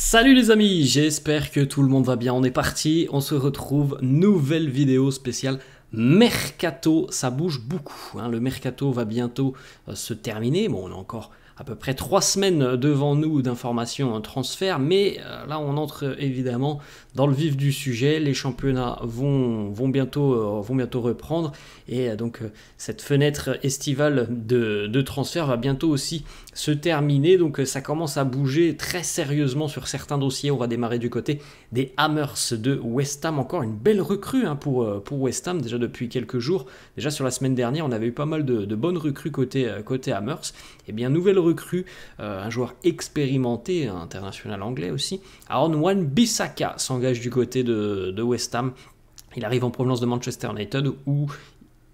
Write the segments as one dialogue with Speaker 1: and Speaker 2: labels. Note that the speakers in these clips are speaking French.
Speaker 1: Salut les amis, j'espère que tout le monde va bien, on est parti, on se retrouve, nouvelle vidéo spéciale Mercato, ça bouge beaucoup, hein. Le Mercato va bientôt se terminer, bon on a encore à peu près 3 semaines devant nous d'informations transfert, mais là on entre évidemment dans le vif du sujet, les championnats vont bientôt reprendre, et donc cette fenêtre estivale de transfert va bientôt aussi se terminer, donc ça commence à bouger très sérieusement sur certains dossiers. On va démarrer du côté des Hammers de West Ham, encore une belle recrue pour West Ham déjà depuis quelques jours. Déjà sur la semaine dernière on avait eu pas mal de bonnes recrues côté Hammers. Et bien nouvelle recrue, un joueur expérimenté, international anglais aussi, Aaron Wan-Bissaka s'engage du côté de West Ham. Il arrive en provenance de Manchester United où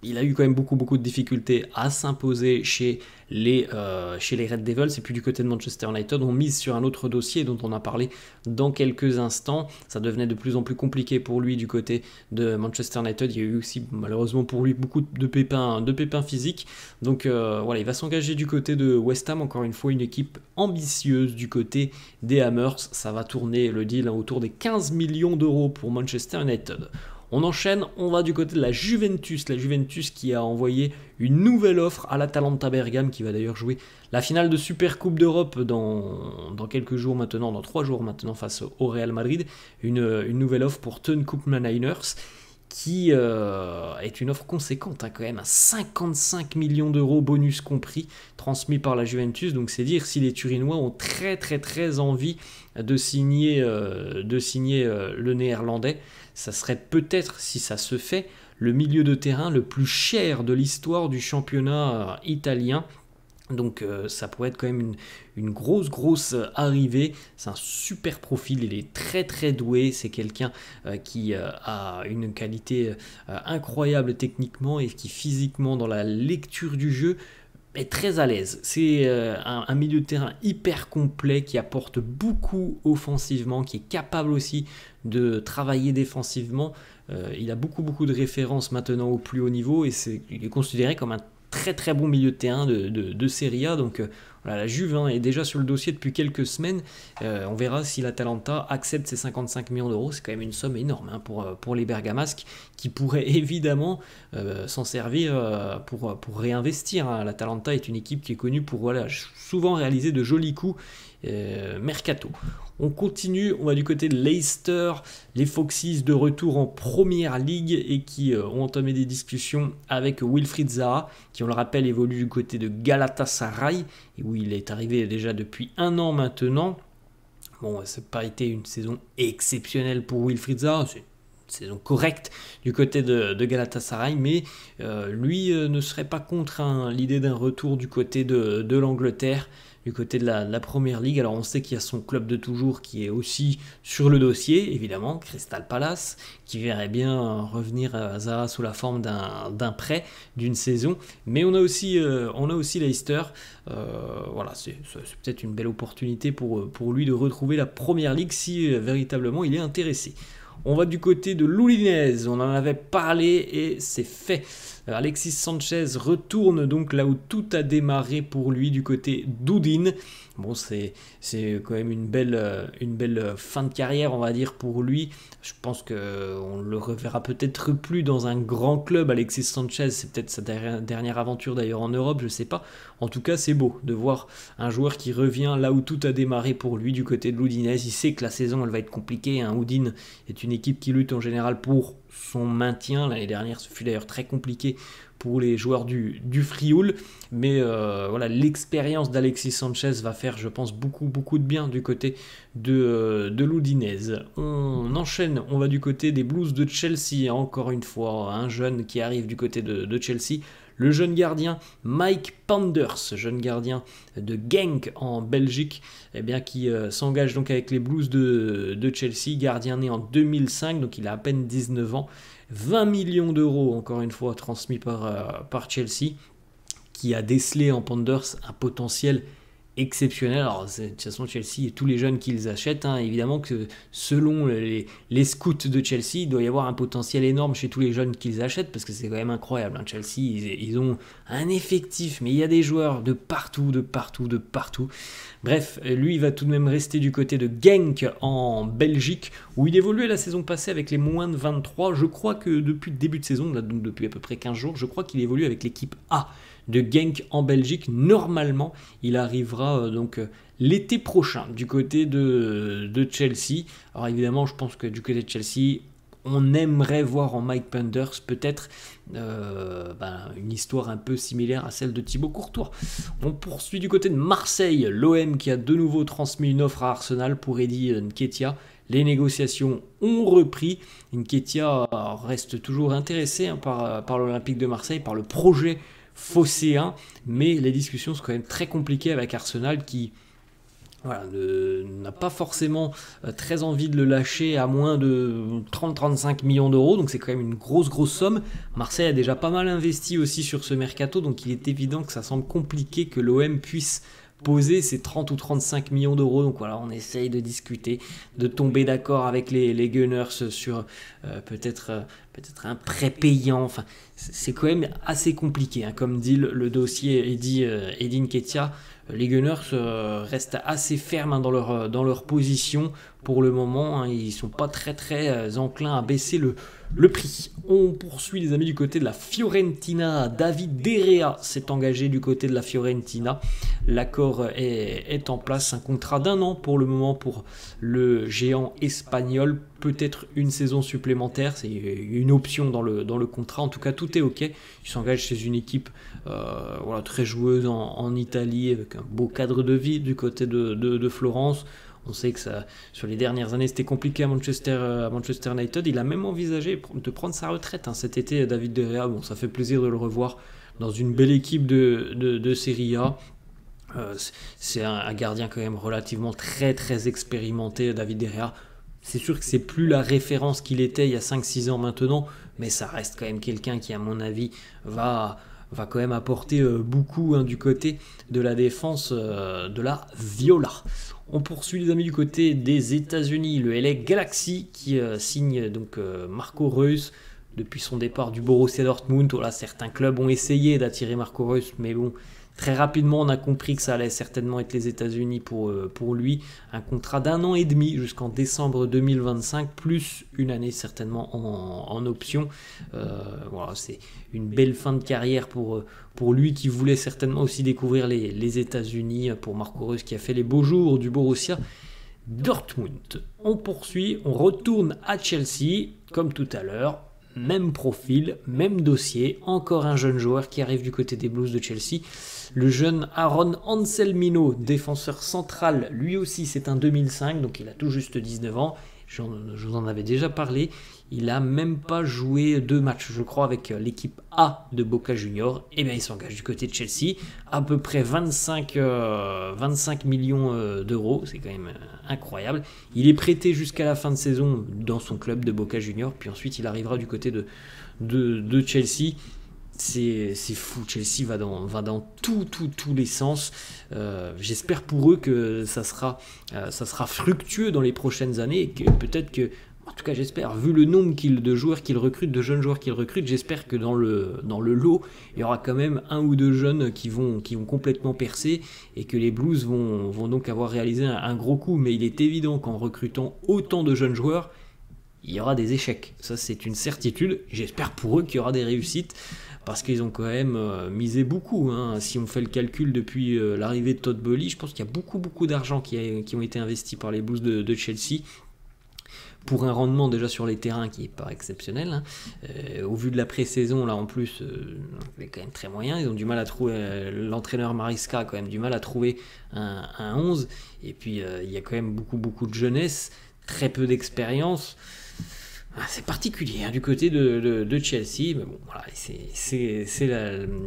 Speaker 1: il a eu quand même beaucoup de difficultés à s'imposer chez les Red Devils, et puis du côté de Manchester United on mise sur un autre dossier dont on a parlé dans quelques instants. Ça devenait de plus en plus compliqué pour lui du côté de Manchester United. Il y a eu aussi malheureusement pour lui beaucoup de pépins physiques, donc voilà, il va s'engager du côté de West Ham, encore une fois une équipe ambitieuse du côté des Hammers. Ça va tourner le deal autour des 15 millions d'euros pour Manchester United. On enchaîne, on va du côté de la Juventus qui a envoyé une nouvelle offre à l'Atalanta Bergame, qui va d'ailleurs jouer la finale de Super Coupe d'Europe dans quelques jours maintenant, dans 3 jours maintenant face au Real Madrid. Une nouvelle offre pour Teun Koopmeiners, qui est une offre conséquente, quand même, à 55 millions d'euros, bonus compris, transmis par la Juventus. Donc c'est dire si les Turinois ont très envie de signer le néerlandais. Ça serait peut-être, si ça se fait, le milieu de terrain le plus cher de l'histoire du championnat italien. Donc ça pourrait être quand même une grosse arrivée. C'est un super profil, il est très doué. C'est quelqu'un qui a une qualité incroyable techniquement, et qui physiquement dans la lecture du jeu est très à l'aise. C'est un milieu de terrain hyper complet qui apporte beaucoup offensivement, qui est capable aussi de travailler défensivement. Il a beaucoup de références maintenant au plus haut niveau, et il est considéré comme un très bon milieu de terrain de Serie A. Donc voilà, la Juve est déjà sur le dossier depuis quelques semaines. On verra si l'Atalanta accepte ces 55 millions d'euros. C'est quand même une somme énorme pour les Bergamasques, qui pourraient évidemment s'en servir pour réinvestir. L'Atalanta est une équipe qui est connue pour souvent réaliser de jolis coups mercato. On continue, on va du côté de Leicester, les Foxes de retour en première ligue, et qui ont entamé des discussions avec Wilfried Zaha, qui on le rappelle évolue du côté de Galatasaray, et où il est arrivé déjà depuis 1 an maintenant. Bon, ça n'a pas été une saison exceptionnelle pour Wilfried Zaha, c'est une saison correcte du côté de Galatasaray, mais lui ne serait pas contre l'idée d'un retour du côté de l'Angleterre, du côté de la Première Ligue. Alors on sait qu'il y a son club de toujours qui est aussi sur le dossier, évidemment, Crystal Palace, qui verrait bien revenir à Zaha sous la forme d'un prêt d'une saison. Mais on a aussi Leicester. Voilà, c'est peut-être une belle opportunité pour lui de retrouver la Première Ligue si véritablement il est intéressé. On va du côté de l'Udinese, on en avait parlé et c'est fait. Alexis Sanchez retourne donc là où tout a démarré pour lui, du côté d'Udine. Bon, c'est quand même une belle fin de carrière, on va dire, pour lui. Je pense qu'on ne le reverra peut-être plus dans un grand club. Alexis Sanchez, c'est peut-être sa dernière aventure d'ailleurs en Europe, je ne sais pas. En tout cas, c'est beau de voir un joueur qui revient là où tout a démarré pour lui, du côté de l'Udinese. Il sait que la saison, elle va être compliquée. Udine est une équipe qui lutte en général pour son maintien. L'année dernière, ce fut d'ailleurs très compliqué pour les joueurs du Frioul, mais voilà, l'expérience d'Alexis Sanchez va faire, je pense, beaucoup de bien du côté de l'Udinese. On enchaîne, on va du côté des Blues de Chelsea, encore une fois, un jeune qui arrive du côté de Chelsea, le jeune gardien Mike Penders, jeune gardien de Genk en Belgique, qui s'engage donc avec les Blues de Chelsea, gardien né en 2005, donc il a à peine 19 ans, 20 millions d'euros, encore une fois, transmis par Chelsea, qui a décelé en Penders un potentiel exceptionnel. Alors, de toute façon, Chelsea et tous les jeunes qu'ils achètent, hein, évidemment que selon les scouts de Chelsea, il doit y avoir un potentiel énorme chez tous les jeunes qu'ils achètent, parce que c'est quand même incroyable. Hein. Chelsea, ils ont un effectif, mais il y a des joueurs de partout, de partout, de partout. Bref, lui, il va tout de même rester du côté de Genk en Belgique, où il évoluait la saison passée avec les moins de 23. Je crois que depuis le début de saison, là, donc depuis à peu près 15 jours, je crois qu'il évolue avec l'équipe A de Genk en Belgique. Normalement, il arrivera l'été prochain du côté de Chelsea. Alors évidemment, je pense que du côté de Chelsea, on aimerait voir en Mike Penders peut-être une histoire un peu similaire à celle de Thibaut Courtois. On poursuit du côté de Marseille, l'OM qui a de nouveau transmis une offre à Arsenal pour Eddie Nketiah. Les négociations ont repris. Nketiah reste toujours intéressé par l'Olympique de Marseille, par le projet phocéen, mais les discussions sont quand même très compliquées avec Arsenal qui n'a pas forcément très envie de le lâcher à moins de 30-35 millions d'euros, donc c'est quand même une grosse somme. Marseille a déjà pas mal investi aussi sur ce mercato, donc il est évident que ça semble compliqué que l'OM puisse poser ces 30 ou 35 millions d'euros. Donc voilà, on essaye de discuter, de tomber d'accord avec les Gunners sur peut-être un prêt payant. Enfin, c'est quand même assez compliqué, hein. Comme dit le dossier Eddie Nketiah, les Gunners restent assez fermes, hein, dans leur position pour le moment, hein. Ils sont pas très enclins à baisser le prix. On poursuit les amis du côté de la Fiorentina. David De Gea s'est engagé du côté de la Fiorentina. L'accord est en place, un contrat d'1 an pour le moment pour le géant espagnol. Peut-être une saison supplémentaire, c'est une option dans le contrat. En tout cas, tout est ok. Il s'engage chez une équipe très joueuse en Italie, avec un beau cadre de vie du côté de Florence. On sait que sur les dernières années, c'était compliqué à Manchester United. Il a même envisagé de prendre sa retraite, hein, cet été, David De Gea. Bon, ça fait plaisir de le revoir dans une belle équipe de Serie A. C'est un gardien quand même relativement très expérimenté, David De Gea. C'est sûr que c'est plus la référence qu'il était il y a 5-6 ans maintenant, mais ça reste quand même quelqu'un qui, à mon avis, va quand même apporter beaucoup, hein, du côté de la défense de la Viola. On poursuit les amis du côté des États-Unis, le LA Galaxy qui signe donc Marco Reus depuis son départ du Borussia Dortmund. Voilà, certains clubs ont essayé d'attirer Marco Reus, mais bon, très rapidement on a compris que ça allait certainement être les États-Unis pour lui. Un contrat d'1 an et demi jusqu'en décembre 2025, plus une année certainement en option. Voilà, c'est une belle fin de carrière pour lui qui voulait certainement aussi découvrir les États-Unis, pour Marco Reus qui a fait les beaux jours du Borussia Dortmund. On poursuit, on retourne à Chelsea, comme tout à l'heure. Même profil, même dossier, encore un jeune joueur qui arrive du côté des Blues de Chelsea. Le jeune Aaron Anselmino, défenseur central, lui aussi c'est un 2005, donc il a tout juste 19 ans. Je vous en avais déjà parlé. Il a même pas joué 2 matchs, je crois, avec l'équipe A de Boca Juniors. Et bien il s'engage du côté de Chelsea, à peu près 25 millions d'euros, c'est quand même incroyable. Il est prêté jusqu'à la fin de saison dans son club de Boca Juniors, puis ensuite il arrivera du côté de Chelsea. C'est fou, Chelsea va dans tous les sens. J'espère pour eux que ça sera fructueux dans les prochaines années, et que peut-être que, en tout cas j'espère, vu le nombre de joueurs qu'ils recrutent, de jeunes joueurs qu'ils recrutent, j'espère que dans le lot, il y aura quand même 1 ou 2 jeunes qui vont complètement percer, et que les Blues vont donc avoir réalisé un gros coup. Mais il est évident qu'en recrutant autant de jeunes joueurs, il y aura des échecs. Ça, c'est une certitude. J'espère pour eux qu'il y aura des réussites, parce qu'ils ont quand même misé beaucoup, hein. Si on fait le calcul depuis l'arrivée de Todd Boehly, je pense qu'il y a beaucoup d'argent qui ont été investis par les Blues de Chelsea, pour un rendement déjà sur les terrains qui n'est pas exceptionnel, hein. Au vu de la pré-saison, là en plus, il est quand même très moyen. Ils ont du mal à trouver, l'entraîneur Mariska a quand même du mal à trouver un 11, et puis il y a quand même beaucoup de jeunesse, très peu d'expérience. C'est particulier, hein, du côté de Chelsea, mais bon, voilà, c'est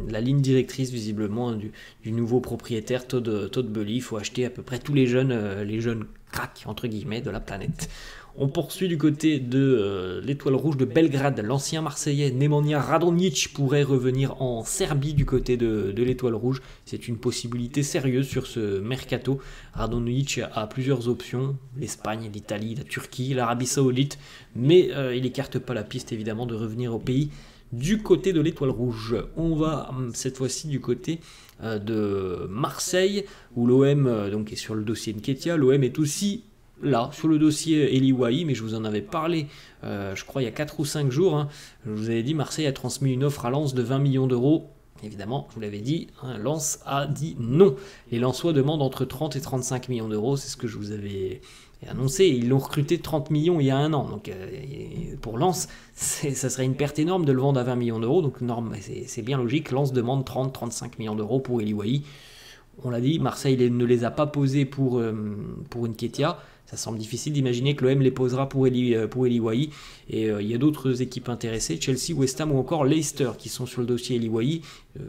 Speaker 1: la ligne directrice visiblement, hein, du nouveau propriétaire Todd Boehly. Il faut acheter à peu près tous les jeunes crack, entre guillemets, de la planète. On poursuit du côté de l'Étoile Rouge de Belgrade. L'ancien Marseillais Nemanja Radonjic pourrait revenir en Serbie du côté de l'Étoile Rouge. C'est une possibilité sérieuse sur ce mercato. Radonjic a plusieurs options, l'Espagne, l'Italie, la Turquie, l'Arabie Saoudite, mais il n'écarte pas la piste évidemment de revenir au pays du côté de l'Étoile Rouge. On va cette fois-ci du côté de Marseille, où l'OM donc est sur le dossier Nketiah. L'OM est aussi là, sur le dossier Eli Wahi, mais je vous en avais parlé, je crois, il y a 4 ou 5 jours. Hein. Je vous avais dit, Marseille a transmis une offre à Lens de 20 millions d'euros. Évidemment, je vous l'avais dit, hein, Lens a dit non. Les Lensois demandent entre 30 et 35 millions d'euros, c'est ce que je vous avais annoncé. Ils l'ont recruté 30 millions il y a un an. Donc pour Lens, ça serait une perte énorme de le vendre à 20 millions d'euros. Donc c'est bien logique, Lens demande 30-35 millions d'euros pour Eli Wahi. On l'a dit, Marseille ne les a pas posés pour Nketiah. Ça semble difficile d'imaginer que l'OM les posera pour Eli Wahi. Et il y a d'autres équipes intéressées, Chelsea, West Ham ou encore Leicester, qui sont sur le dossier Eli Wahi.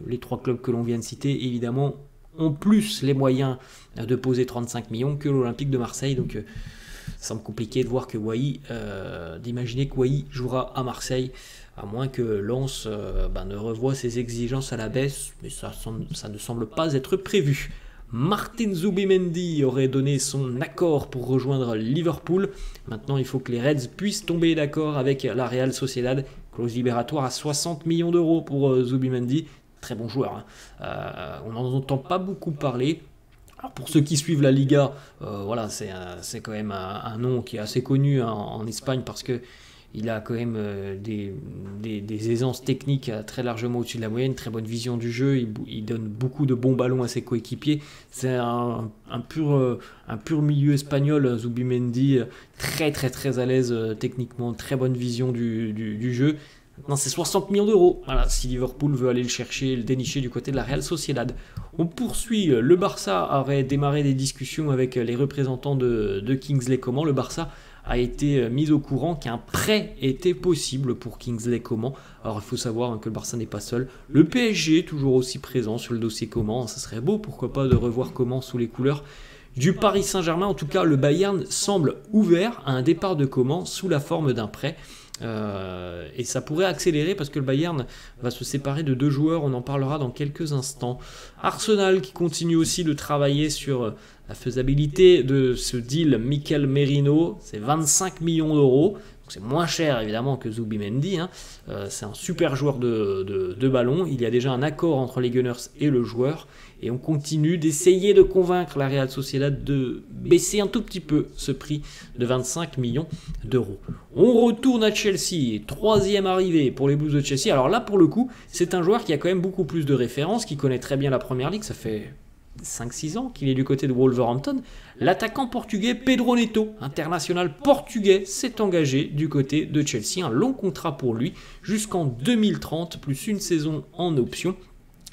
Speaker 1: Les 3 clubs que l'on vient de citer, évidemment, ont plus les moyens de poser 35 millions que l'Olympique de Marseille. Donc ça semble compliqué de voir que d'imaginer que Wahi jouera à Marseille, à moins que Lens ne revoie ses exigences à la baisse, mais ça ne semble pas être prévu. Martin Zubimendi aurait donné son accord pour rejoindre Liverpool. Maintenant, il faut que les Reds puissent tomber d'accord avec la Real Sociedad. Clause libératoire à 60 millions d'euros pour Zubimendi. Très bon joueur. Hein. On n'en entend pas beaucoup parler. Alors pour ceux qui suivent la Liga, voilà, c'est quand même un nom qui est assez connu en Espagne parce que il a quand même des aisances techniques très largement au-dessus de la moyenne, très bonne vision du jeu, il donne beaucoup de bons ballons à ses coéquipiers. C'est un pur milieu espagnol, Zubimendi, très à l'aise techniquement, très bonne vision du jeu. Maintenant, c'est 60 millions d'euros. Voilà, si Liverpool veut aller le chercher, le dénicher du côté de la Real Sociedad. On poursuit. Le Barça aurait démarré des discussions avec les représentants de Kingsley Coman. Le Barça a été mis au courant qu'un prêt était possible pour Kingsley Coman. Alors il faut savoir que le Barça n'est pas seul. Le PSG est toujours aussi présent sur le dossier Coman. Ça serait beau, pourquoi pas, de revoir Coman sous les couleurs du Paris Saint-Germain. En tout cas, le Bayern semble ouvert à un départ de Coman sous la forme d'un prêt. Et ça pourrait accélérer parce que le Bayern va se séparer de 2 joueurs, on en parlera dans quelques instants. Arsenal qui continue aussi de travailler sur la faisabilité de ce deal Mikel Merino, c'est 25 millions d'euros. C'est moins cher évidemment que Zubimendi, hein. C'est un super joueur de ballon. Il y a déjà un accord entre les Gunners et le joueur. Et on continue d'essayer de convaincre la Real Sociedad de baisser un tout petit peu ce prix de 25 millions d'euros. On retourne à Chelsea, 3e arrivée pour les Blues de Chelsea. Alors là pour le coup, c'est un joueur qui a quand même beaucoup plus de références, qui connaît très bien la Première Ligue, ça fait 5-6 ans qu'il est du côté de Wolverhampton. L'attaquant portugais Pedro Neto, international portugais, s'est engagé du côté de Chelsea. Un long contrat pour lui jusqu'en 2030, plus une saison en option.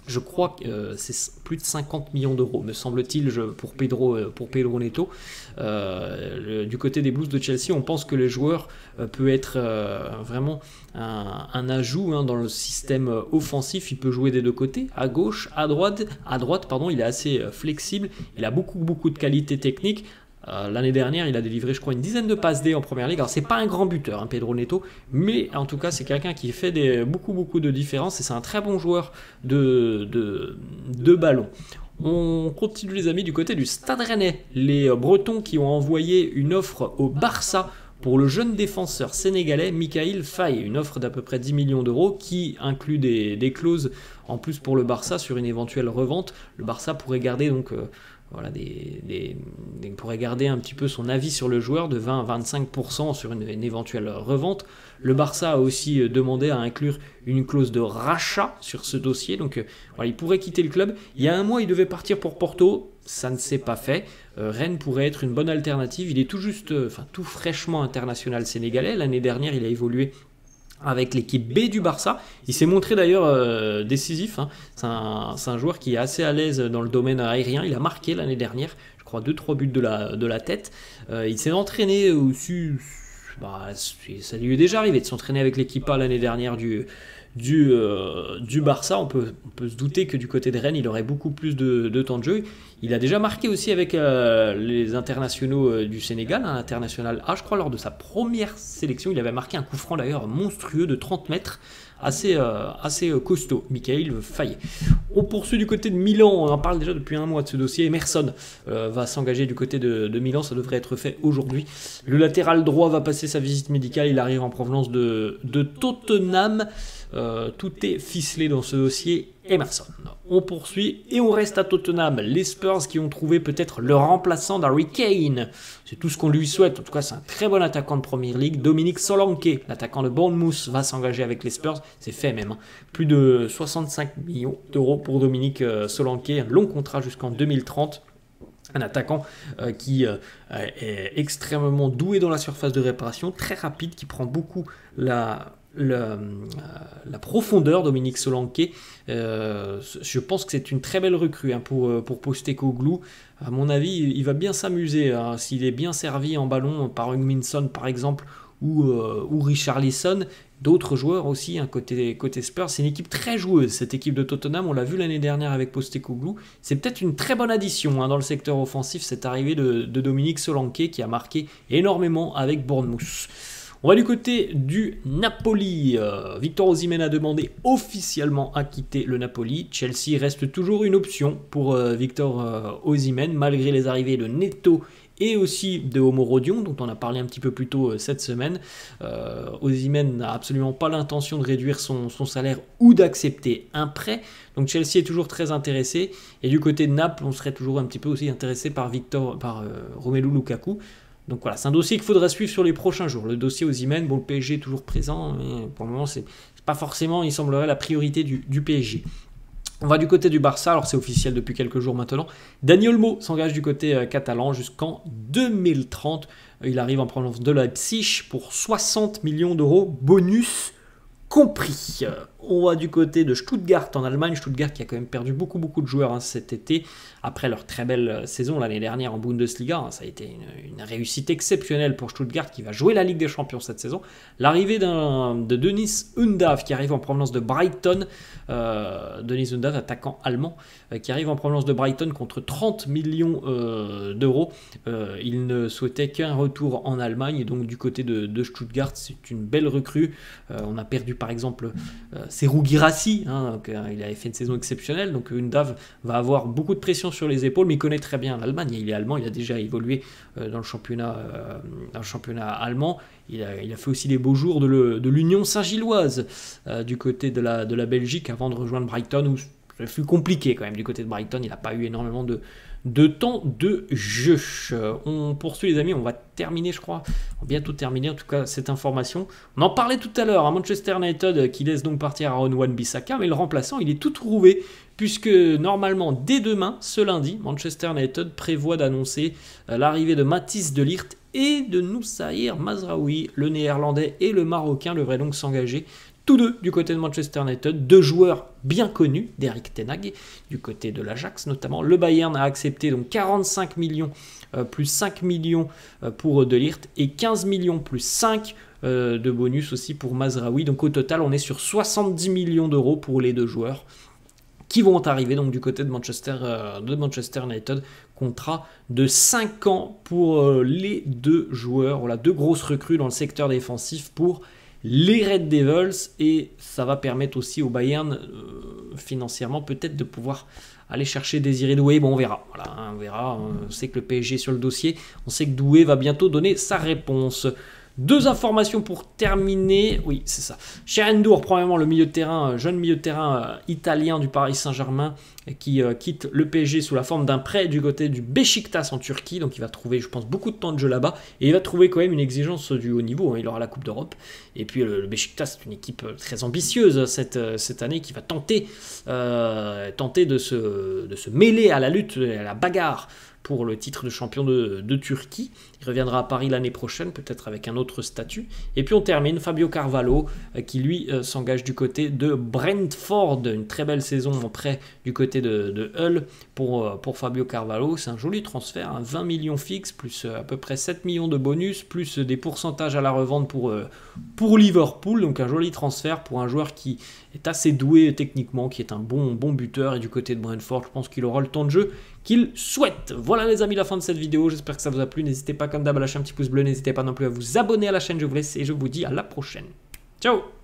Speaker 1: Je crois que c'est plus de 50 millions d'euros, me semble-t-il, pour Pedro Neto. Du côté des Blues de Chelsea, on pense que le joueur peut être vraiment un ajout, hein, dans le système offensif. Il peut jouer des deux côtés, à gauche, à droite. Il est assez flexible, il a beaucoup de qualités techniques. L'année dernière, il a délivré, je crois, une dizaine de passes D en première ligue. Alors, c'est pas un grand buteur, hein, Pedro Neto, mais en tout cas, c'est quelqu'un qui fait beaucoup de différence et c'est un très bon joueur de ballon. On continue, les amis, du côté du Stade Rennais. Les Bretons qui ont envoyé une offre au Barça pour le jeune défenseur sénégalais Mikayil Faye, une offre d'à peu près 10 millions d'euros qui inclut des clauses en plus pour le Barça sur une éventuelle revente. Le Barça pourrait garder donc voilà, pourrait garder un petit peu son avis sur le joueur de 20 à 25% sur une éventuelle revente. Le Barça a aussi demandé à inclure une clause de rachat sur ce dossier, donc voilà, il pourrait quitter le club. Il y a un mois, il devait partir pour Porto, ça ne s'est pas fait. Rennes pourrait être une bonne alternative. Il est tout fraîchement international sénégalais. L'année dernière, il a évolué avec l'équipe B du Barça. Il s'est montré d'ailleurs décisif, hein. C'est un joueur qui est assez à l'aise dans le domaine aérien. Il a marqué l'année dernière, je crois, 2-3 buts de la tête. Il s'est entraîné bah, ça lui est déjà arrivé de s'entraîner avec l'équipe A l'année dernière du Barça. On peut se douter que du côté de Rennes, il aurait beaucoup plus de temps de jeu. Il a déjà marqué aussi avec les internationaux du Sénégal, hein, international A, je crois, lors de sa première sélection. Il avait marqué un coup franc d'ailleurs monstrueux de 30 mètres, assez costaud, Michael Faye. On poursuit du côté de Milan, on en parle déjà depuis un mois de ce dossier. Emerson va s'engager du côté de Milan, ça devrait être fait aujourd'hui. Le latéral droit va passer sa visite médicale, il arrive en provenance de Tottenham. Tout est ficelé dans ce dossier Emerson. On poursuit et on reste à Tottenham. Les Spurs qui ont trouvé peut-être le remplaçant d'Harry Kane. C'est tout ce qu'on lui souhaite. En tout cas, c'est un très bon attaquant de Premier League. Dominique Solanke, l'attaquant de Bournemouth, va s'engager avec les Spurs. C'est fait même. Plus de 65 millions d'euros pour Dominique Solanke. Un long contrat jusqu'en 2030. Un attaquant qui est extrêmement doué dans la surface de réparation, très rapide, qui prend beaucoup la profondeur, Dominique Solanke. Je pense que c'est une très belle recrue hein, pour Postecoglou. À mon avis, il va bien s'amuser hein, s'il est bien servi en ballon par Heung-min Son par exemple ou Richarlison. D'autres joueurs aussi, hein, côté Spurs. C'est une équipe très joueuse, cette équipe de Tottenham. On l'a vu l'année dernière avec Postecoglou. C'est peut-être une très bonne addition hein, dans le secteur offensif, cette arrivée de Dominique Solanke qui a marqué énormément avec Bournemouth. On va du côté du Napoli. Victor Osimhen a demandé officiellement à quitter le Napoli. Chelsea reste toujours une option pour Victor Osimhen, malgré les arrivées de Neto et aussi de Homo Rodion, dont on a parlé un petit peu plus tôt cette semaine. Osimhen n'a absolument pas l'intention de réduire son salaire ou d'accepter un prêt. Donc Chelsea est toujours très intéressé. Et du côté de Naples, on serait toujours un petit peu aussi intéressé par Romelu Lukaku. Donc voilà, c'est un dossier qu'il faudra suivre sur les prochains jours. Le dossier Osimhen, bon, le PSG est toujours présent, mais pour le moment, c'est pas forcément, il semblerait, la priorité du PSG. On va du côté du Barça, alors c'est officiel depuis quelques jours maintenant. Dani Olmo s'engage du côté catalan jusqu'en 2030. Il arrive en provenance de Leipzig pour 60 millions d'euros, bonus compris. On va du côté de Stuttgart en Allemagne. Stuttgart qui a quand même perdu beaucoup de joueurs hein, cet été après leur très belle saison l'année dernière en Bundesliga. Hein, ça a été une réussite exceptionnelle pour Stuttgart qui va jouer la Ligue des Champions cette saison. L'arrivée de Deniz Undav qui arrive en provenance de Brighton. Deniz Undav, attaquant allemand, qui arrive en provenance de Brighton contre 30 millions d'euros. Il ne souhaitait qu'un retour en Allemagne et donc du côté de Stuttgart, c'est une belle recrue. On a perdu par exemple Serhou Guirassy, hein, il avait fait une saison exceptionnelle, donc Undav va avoir beaucoup de pression sur les épaules, mais il connaît très bien l'Allemagne, il est allemand, il a déjà évolué dans le championnat allemand, il a fait aussi les beaux jours de l'Union Saint-Gilloise du côté de la Belgique avant de rejoindre Brighton, où ça fut compliqué quand même du côté de Brighton, il n'a pas eu énormément de temps de jeu. On poursuit les amis, on va terminer je crois, on va bientôt terminer en tout cas cette information. On en parlait tout à l'heure, à Manchester United qui laisse donc partir Aaron Wan-Bissaka, mais le remplaçant il est tout trouvé, puisque normalement dès demain, ce lundi, Manchester United prévoit d'annoncer l'arrivée de Matthijs de Ligt et de Noussair Mazraoui, le néerlandais et le marocain devraient donc s'engager tous deux du côté de Manchester United, deux joueurs bien connus d'Erik ten Hag, du côté de l'Ajax notamment. Le Bayern a accepté donc 45 millions plus 5 millions pour De Ligt et 15 millions plus 5 de bonus aussi pour Mazraoui. Donc au total, on est sur 70 millions d'euros pour les deux joueurs qui vont arriver donc du côté de Manchester United. Contrat de 5 ans pour les deux joueurs. Voilà, deux grosses recrues dans le secteur défensif pour les Red Devils, et ça va permettre aussi au Bayern financièrement peut-être de pouvoir aller chercher Désiré Doué. Bon, on verra. Voilà, hein, on verra. On sait que le PSG est sur le dossier. On sait que Doué va bientôt donner sa réponse. Deux informations pour terminer. Oui, c'est ça. Sherhendour, probablement le milieu de terrain, jeune milieu de terrain italien du Paris Saint-Germain, qui quitte le PSG sous la forme d'un prêt du côté du Beşiktaş en Turquie. Donc il va trouver, je pense, beaucoup de temps de jeu là-bas. Et il va trouver quand même une exigence du haut niveau. Hein. Il aura la Coupe d'Europe. Et puis le Beşiktaş, c'est une équipe très ambitieuse cette année qui va tenter de se mêler à la lutte, à la bagarre pour le titre de champion de Turquie. Il reviendra à Paris l'année prochaine, peut-être avec un autre statut. Et puis on termine Fabio Carvalho, qui lui s'engage du côté de Brentford. Une très belle saison en prêt du côté de Hull pour Fabio Carvalho. C'est un joli transfert, 20 millions fixes, plus à peu près 7 millions de bonus, plus des pourcentages à la revente pour Liverpool. Donc un joli transfert pour un joueur qui est assez doué techniquement, qui est un bon buteur. Et du côté de Brentford, je pense qu'il aura le temps de jeu qu'il souhaite. Voilà les amis, la fin de cette vidéo. J'espère que ça vous a plu. N'hésitez pas comme d'hab à lâcher un petit pouce bleu. N'hésitez pas non plus à vous abonner à la chaîne. Je vous laisse et je vous dis à la prochaine. Ciao!